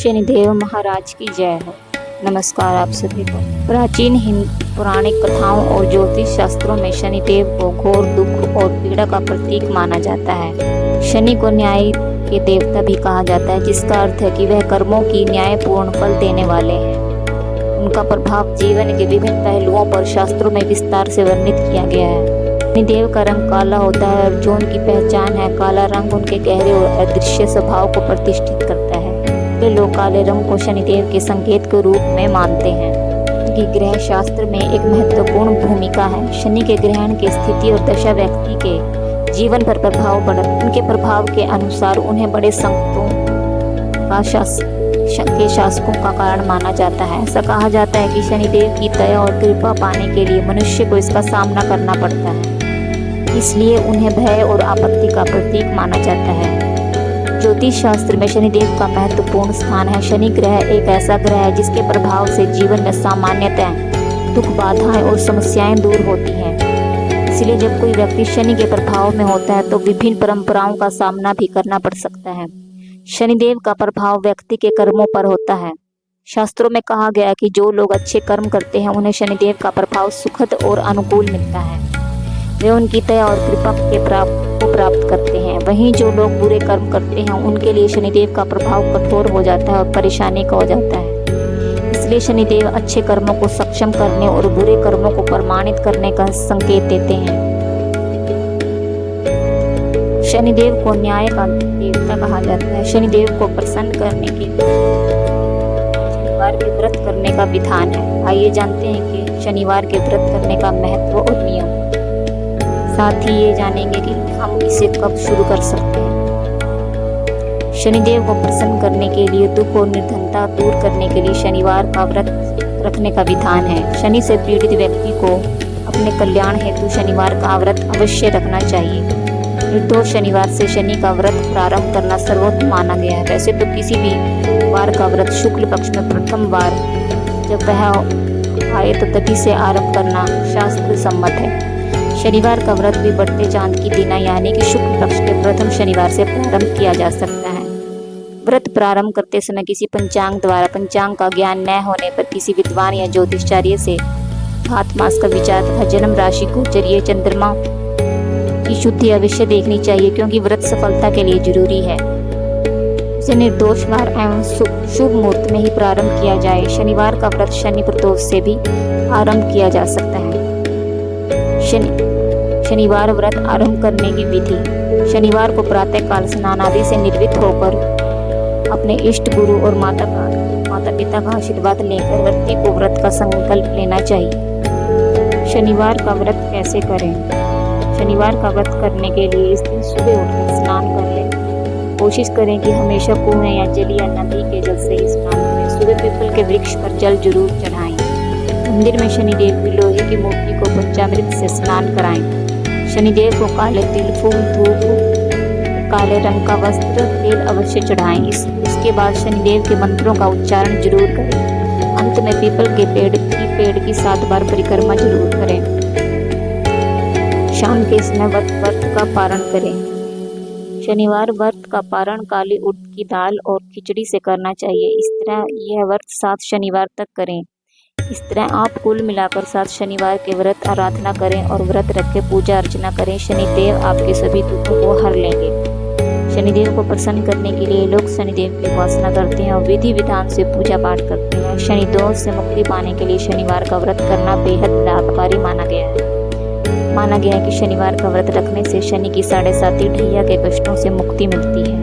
शनिदेव महाराज की जय हो। नमस्कार आप सभी को। प्राचीन हिंद पौराणिक कथाओं और ज्योतिष शास्त्रों में शनिदेव को घोर दुख और पीड़ा का प्रतीक माना जाता है। शनि को न्याय के देवता भी कहा जाता है, जिसका अर्थ है कि वह कर्मों की न्यायपूर्ण फल देने वाले हैं। उनका प्रभाव जीवन के विभिन्न पहलुओं पर शास्त्रों में विस्तार से वर्णित किया गया है। शनिदेव का रंग काला होता है और जो उनकी पहचान है, काला रंग उनके गहरे और अदृश्य स्वभाव को प्रतिष्ठित करता है। लोग काले रंग को शनिदेव के संकेत के रूप में मानते हैं। उनकी ग्रह शास्त्र में एक महत्वपूर्ण भूमिका है। शनि के ग्रहण की स्थिति और दशा व्यक्ति के जीवन पर प्रभाव पड़ता है। उनके प्रभाव के अनुसार उन्हें बड़े संकटों के शासकों का कारण माना जाता है। ऐसा कहा जाता है कि शनिदेव की दया और कृपा पाने के लिए मनुष्य को इसका सामना करना पड़ता है, इसलिए उन्हें भय और आपत्ति का प्रतीक माना जाता है। ज्योतिष शास्त्र में शनिदेव का महत्वपूर्ण स्थान है। शनि ग्रह एक ऐसा ग्रह है जिसके प्रभाव से जीवन में सामान्यतः दुख, बाधाएं और समस्याएं दूर होती हैं। इसलिए जब कोई व्यक्ति शनि के प्रभाव में होता है तो विभिन्न परंपराओं का सामना भी करना पड़ सकता है। शनिदेव का प्रभाव व्यक्ति के कर्मों पर होता है। शास्त्रों में कहा गया कि जो लोग अच्छे कर्म करते हैं उन्हें शनिदेव का प्रभाव सुखद और अनुकूल मिलता है। वे उनकी दया और कृपा को प्राप्त करते हैं। वहीं जो लोग बुरे कर्म करते हैं उनके लिए शनिदेव का प्रभाव कठोर हो जाता है और परेशानी का हो जाता है। इसलिए शनिदेव अच्छे कर्मों को सक्षम करने और बुरे कर्मों को प्रमाणित करने का संकेत देते हैं। शनिदेव को न्याय का देवता कहा जाता है। शनिदेव को प्रसन्न करने के लिए शनिवार के व्रत करने का विधान है। आइए जानते हैं कि शनिवार के व्रत करने का महत्व और नियम। साथ ही ये जानेंगे कि हम इसे कब शुरू कर सकते हैं। शनिदेव को प्रसन्न करने के लिए दुख और निर्धनता दूर करने के लिए शनिवार का व्रत रखने का विधान है। शनि से पीड़ित व्यक्ति को अपने कल्याण हेतु शनिवार का व्रत अवश्य रखना चाहिए। निर्दोष शनिवार से शनि का व्रत प्रारंभ करना सर्वोत्तम माना गया है। वैसे तो किसी भी वार का व्रत शुक्ल पक्ष में प्रथम वार जब वह आए तो तभी से आरंभ करना शास्त्र सम्मत है। शनिवार का व्रत भी बढ़ते चांद की दिना यानी कि शुक्ल पक्ष के प्रथम शनिवार से प्रारंभ किया जा सकता है। व्रत प्रारंभ करते समय किसी पंचांग द्वारा पंचांग का ज्ञान न होने पर किसी विद्वान या ज्योतिषाचार्य से भात मास का विचार तथा जन्म राशि गोचर या चंद्रमा की शुद्धि अवश्य देखनी चाहिए, क्योंकि व्रत सफलता के लिए जरूरी है। इसे निर्दोष वार एवं शुभ मुहूर्त में ही प्रारंभ किया जाए। शनिवार का व्रत शनि प्रदोष से भी आरंभ किया जा सकता है। शनिवार व्रत आरंभ करने की विधि। शनिवार को प्रातः काल स्नान आदि से निर्वित होकर अपने इष्ट गुरु और माता पिता का आशीर्वाद लेकर व्यक्ति को व्रत का संकल्प लेना चाहिए। शनिवार का व्रत कैसे करें। शनिवार का व्रत करने के लिए इस दिन सुबह उठकर स्नान कर लें। कोशिश करें कि हमेशा कुएं या जल या नदी के जल से ही स्नान करें। सुबह पीपल के वृक्ष पर जल जरूर चढ़ाएं। मंदिर में शनिदेव की लोहे की मूर्ति को पंचामृत से स्नान कराएं। शनिदेव को काले तिल, फूल, धूप, काले रंग का वस्त्र, तेल अवश्य चढ़ाएं। इसके बाद शनिदेव के मंत्रों का उच्चारण जरूर करें। अंत में पीपल के पेड़ की 7 बार परिक्रमा जरूर करें। शाम के समय व्रत का पारण करें। शनिवार व्रत का पारण काली उड़द की दाल और खिचड़ी से करना चाहिए। इस तरह यह व्रत 7 शनिवार तक करें। इस तरह आप कुल मिलाकर 7 शनिवार के व्रत आराधना करें और व्रत रख के पूजा अर्चना करें। शनिदेव आपके सभी दुखों को हर लेंगे। शनिदेव को प्रसन्न करने के लिए लोग शनिदेव की उपासना करते हैं और विधि विधान से पूजा पाठ करते हैं। शनि दोष से मुक्ति पाने के लिए शनिवार का व्रत करना बेहद लाभकारी माना गया है। कि शनिवार का व्रत रखने से शनि की 7.5 ढैया के कष्टों से मुक्ति मिलती है।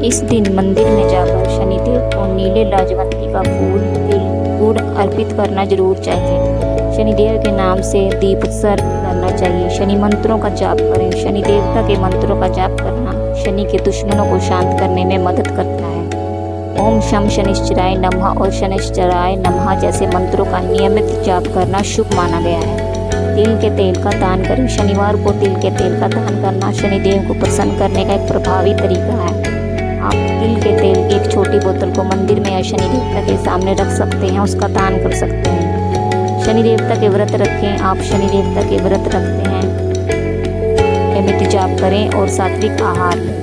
इस दिन मंदिर में जाकर शनिदेव को नीले लाजवंती का फूल, तिल, गुड़ अर्पित करना जरूर चाहिए। शनिदेव के नाम से दीप सर्प करना चाहिए। शनि मंत्रों का जाप करें। शनि देवता के मंत्रों का जाप करना शनि के दुश्मनों को शांत करने में मदद करता है। ओम शम शनिश्चराय नमः और शनिश्चराय नमः जैसे मंत्रों का नियमित जाप करना शुभ माना गया है। तिल के तेल का दान करें। शनिवार को तिल के तेल का दान करना शनिदेव को प्रसन्न करने का एक प्रभावी तरीका है। आप तिल के तेल की एक छोटी बोतल को मंदिर में या शनि देवता के सामने रख सकते हैं, उसका दान कर सकते हैं। शनि देवता के व्रत रखें। आप शनि देवता के व्रत रखते हैं, नियमित जाप करें और सात्विक आहार लें।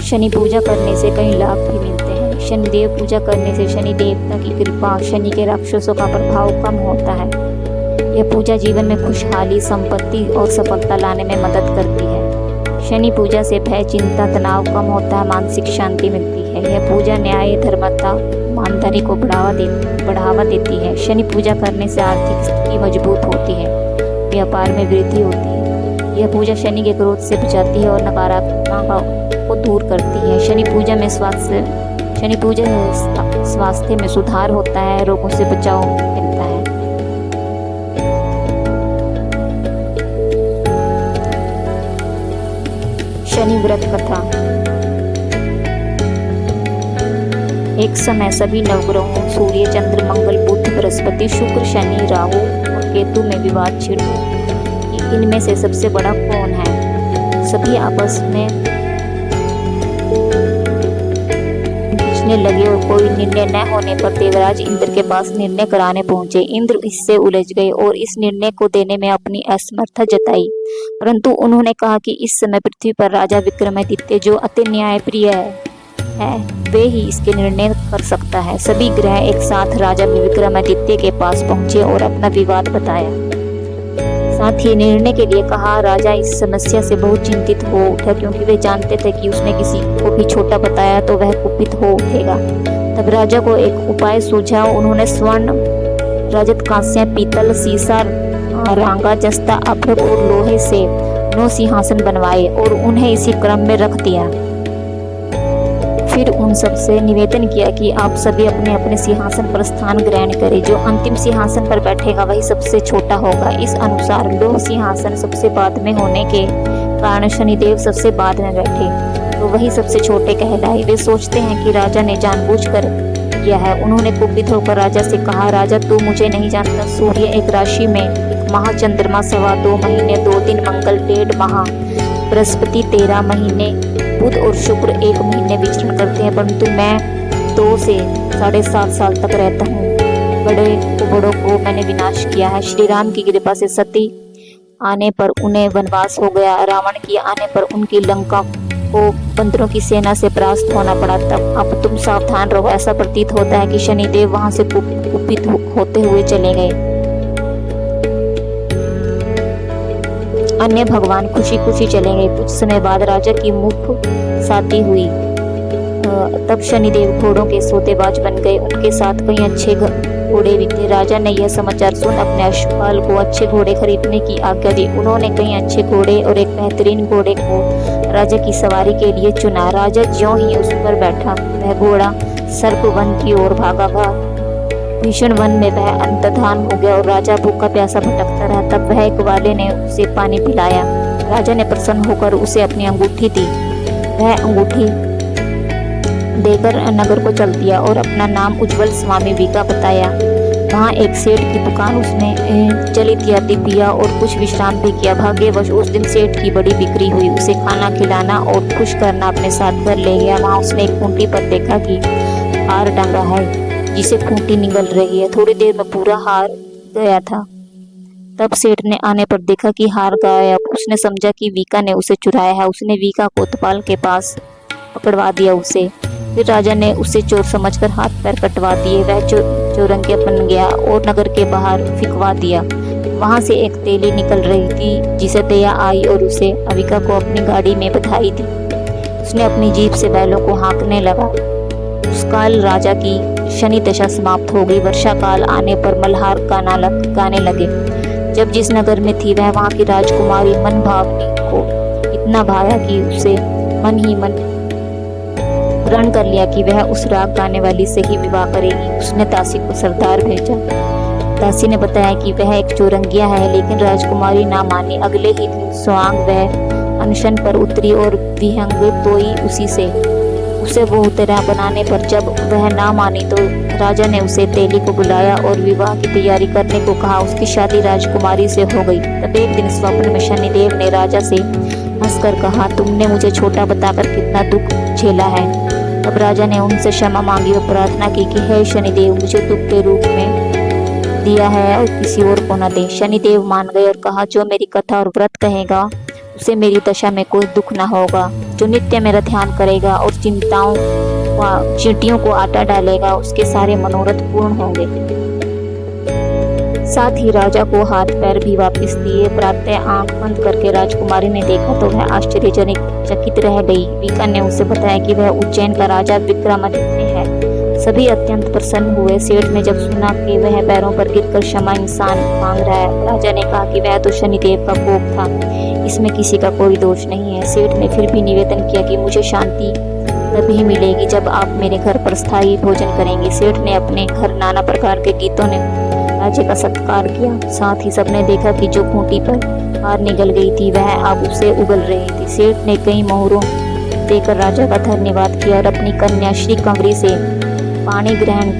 शनि पूजा करने से कई लाभ भी मिलते हैं। शनिदेव पूजा करने से शनि देवता की कृपा, शनि के राक्षसों का प्रभाव कम होता है। यह पूजा जीवन में खुशहाली, संपत्ति और सफलता लाने में मदद करती है। शनि पूजा से भय, चिंता, तनाव कम होता है, मानसिक शांति मिलती है। यह पूजा न्याय, धर्मता, ईमानदारी को बढ़ावा देती है। शनि पूजा करने से आर्थिक स्थिति मजबूत होती है, व्यापार में वृद्धि होती है। यह पूजा शनि के क्रोध से बचाती है और नकारात्मकता को दूर करती है। शनि पूजा स्वास्थ्य में सुधार होता है, रोगों से बचाव मिलता है। शनि व्रत कथा। एक समय सभी नवग्रहों सूर्य, चंद्र, मंगल, बुध, बृहस्पति, शुक्र, शनि, राहु और केतु में विवाद छिड़ गया कि इनमें से सबसे बड़ा कौन है। सभी आपस में पूछने लगे और कोई निर्णय न होने पर देवराज इंद्र के पास निर्णय कराने पहुंचे। इंद्र इससे उलझ गए और इस निर्णय को देने में अपनी असमर्थता जताई, परंतु उन्होंने कहा कि इस समय पृथ्वी पर राजा विक्रमादित्य, जो अति न्यायप्रिय है, वे ही इसके निर्णय कर सकता है। सभी ग्रह एक साथ राजा विक्रमादित्य के पास पहुंचे और अपना विवाद बताया, साथ ही निर्णय के लिए कहा। राजा इस समस्या से बहुत चिंतित हो उठा, क्योंकि वे जानते थे कि उसने किसी को भी छोटा बताया तो वह कुपित हो उठेगा। तब राजा को एक उपाय सूझा। उन्होंने स्वर्ण, रजत, कांस्य, पीतल, सीसा, रांगा, जस्ता, अभ्रक और लोहे से 9 सिंहासन बनवाए और उन्हें इसी क्रम में रख दिया। फिर उन सबसे निवेदन किया कि आप सभी अपने अपने सिंहासन पर स्थान ग्रहण करें। जो अंतिम सिंहासन पर बैठेगा वही सबसे छोटा होगा। इस अनुसार लोह सिंहासन सबसे बाद में होने के कारण शनिदेव सबसे बाद में बैठे, तो वही सबसे छोटे कहलाए। वे सोचते हैं कि राजा ने जानबूझकर किया है। उन्होंने कुपित होकर राजा से कहा, राजा तू मुझे नहीं जानता। सूर्य एक राशि में 1 माह, चंद्रमा 2.25 महीने 2 दिन, मंगल 1.5 माह, बृहस्पति 13 महीने, बुध और शुक्र 1 महीने विचरण करते हैं, परंतु मैं 2 से 7.5 साल तक रहता हूँ। बड़ों को मैंने विनाश किया है। श्री राम की कृपा से सती आने पर उन्हें वनवास हो गया। रावण की आने पर उनकी लंका को बंदरों की सेना से परास्त होना पड़ा। तब अब तुम सावधान रहो। ऐसा प्रतीत होता है कि शनिदेव वहां से कुपित होते हुए चले गए। अन्य भगवान खुशी खुशी चले गए। कुछ समय बाद राजा की मुख साती हुई। तब शनिदेव घोड़ों के सौदेबाज बन गए। उनके साथ कई अच्छे घोड़े भी थे। राजा ने यह समाचार सुन अपने अश्वपाल को अच्छे घोड़े खरीदने की आज्ञा दी। उन्होंने कई अच्छे घोड़े और एक बेहतरीन घोड़े को राजा की सवारी के लिए चुना। राजा ज्यों ही उस पर बैठा, वह घोड़ा सर्प वन की ओर भागा। भीषण वन में वह अंतर्धान हो गया और राजा भूखा प्यासा भटकता रहा। तब वह एक ग्वाले ने उसे पानी पिलाया। राजा ने प्रसन्न होकर उसे अपनी अंगूठी दी। वह अंगूठी देकर नगर को चल दिया और अपना नाम उज्जवल स्वामी वीका बताया। वहाँ एक सेठ की दुकान उसने जल इत्यादि पिया और कुछ विश्राम भी किया। भाग्यवश उस दिन सेठ की बड़ी बिक्री हुई। उसे खाना खिलाना और खुश करना अपने साथ घर ले गया। वहाँ उसने एक खूंटी पर देखा कि हार टंगा है, जिसे खूंटी निगल रही है। थोड़ी देर में पूरा हार गया था। तब सेठ ने आने पर देखा कि हार गायब। उसने समझा कि वीका ने उसे चुराया है। उसने वीका को उत्पाल के पास पकड़वा दिया उसे। फिर राजा ने उसे चोर समझकर हाथ पैर कटवा दिए। वह चौरंगी बन गया और नगर के बाहर फिकवा दिया। वहां से एक तेली निकल रही थी, जिसे दया आई और उसे अविका को अपनी गाड़ी में बधाई दी। उसने अपनी जीप से बैलों को हाँकने लगा। उस काल राजा की शनि दशा समाप्त हो गई। वर्षा काल आने पर मल्हार गाने लगे। जब जिस नगर में थी वह वहां की राजकुमारी मन भावनी को इतना भाया कि उसे मन ही मन प्रण कर लिया कि वह उस राग गाने वाली से ही विवाह करेगी। उसने दासी को सरदार भेजा। दासी ने बताया कि वह एक चौरंगिया है, लेकिन राजकुमारी ना मानी। अगले ही दिन स्वांग वह अनशन पर उतरी और विहंग तोई उसी से। उसे वो तेरा बनाने पर जब वह ना मानी तो राजा ने उसे तेली को बुलाया और विवाह की तैयारी करने को कहा। उसकी शादी राजकुमारी से हो गई। तब एक दिन स्वप्न में शनिदेव ने राजा से हंसकर कहा, तुमने मुझे छोटा बताकर कितना दुख झेला है। तब राजा ने उनसे क्षमा मांगी और प्रार्थना की कि हे शनिदेव, मुझे दुख के रूप में दिया है और किसी और को न दे। शनिदेव मान गए और कहा, जो मेरी कथा और व्रत कहेगा उसे मेरी दशा में कोई दुख न होगा। जो नित्य मेरा ध्यान करेगा और चींटियों को आटा डालेगा, उसके सारे मनोरथ पूर्ण होंगे। साथ ही राजा को हाथ पैर भी वापस दिए। प्रातः आंख बंद करके राजकुमारी ने देखा तो वह आश्चर्यचकित रह गई। वीका ने उसे बताया कि वह उज्जैन का राजा विक्रमादित्य है। सभी अत्यंत प्रसन्न हुए। सेठ ने जब सुना कि वह पैरों पर गिरकर क्षमा इंसान मांग रहा है, राजा ने कहा कि वह तो शनिदेव का कोप था, इसमें किसी का कोई दोष नहीं है। सेठ ने फिर भी निवेदन किया कि मुझे शांति तभी मिलेगी जब आप मेरे घर पर स्थायी भोजन करेंगे। सेठ ने अपने घर नाना प्रकार के गीतों ने राजे का सत्कार किया। साथ ही सबने देखा कि जो खूंटी पर हार निकल गई थी वह अब उसे उगल रही थी। सेठ ने कई मोहरों देकर राजा का धन्यवाद किया और अपनी कन्या श्री कंवरी से पाणी ग्रहण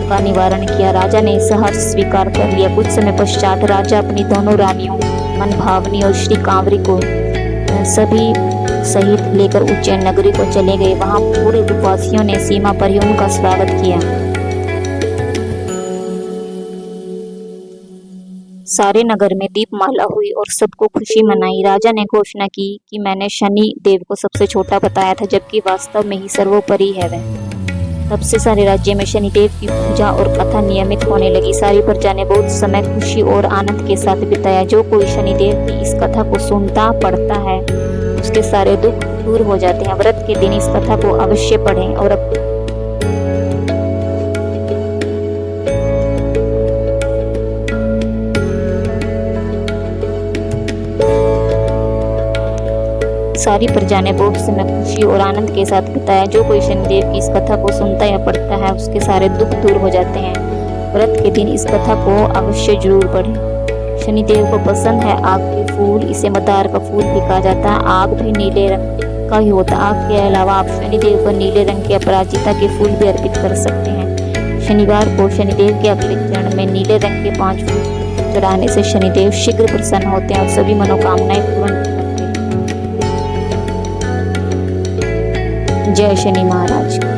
का निवारण किया। राजा ने सहर्ष स्वीकार कर लिया। कुछ समय पश्चात राजा अपनी दोनों रानियों मनभावनी और श्री कांवरी को सभी सहित लेकर उज्जैन नगरी को चले गए। वहां पूरे उपवासियों ने सीमा पर ही उनका स्वागत किया। सारे नगर में दीपमाला हुई और सबको खुशी मनाई। राजा ने घोषणा की कि मैंने शनि देव को सबसे छोटा बताया था, जबकि वास्तव में ही सर्वोपरि है वह। तब से सारे राज्य में शनिदेव की पूजा और कथा नियमित होने लगी। सारी प्रजा ने बहुत समय खुशी और आनंद के साथ बिताया। जो कोई शनिदेव की इस कथा को सुनता पढ़ता है, उसके सारे दुख दूर हो जाते हैं। व्रत के दिन इस कथा को अवश्य पढ़ें और सारी प्रजा ने बहुत समय खुशी और आनंद के साथ बिताया। जो कोई शनिदेव की इस कथा को सुनता या पढ़ता है, उसके सारे दुख दूर हो जाते हैं। व्रत के दिन इस कथा को अवश्य जरूर पढ़ें। शनिदेव को पसंद है आग के फूल, इसे मदार का फूल भी कहा जाता है। आग भी नीले रंग का ही होता है। आग के अलावा आप शनिदेव को नीले रंग के अपराजिता के फूल भी अर्पित कर सकते हैं। शनिवार को शनिदेव के अगले चरण में नीले रंग के 5 फूल चढ़ाने से शनिदेव शीघ्र प्रसन्न होते हैं और सभी मनोकामनाएं पूर्ण करते हैं। जय शनि महाराज।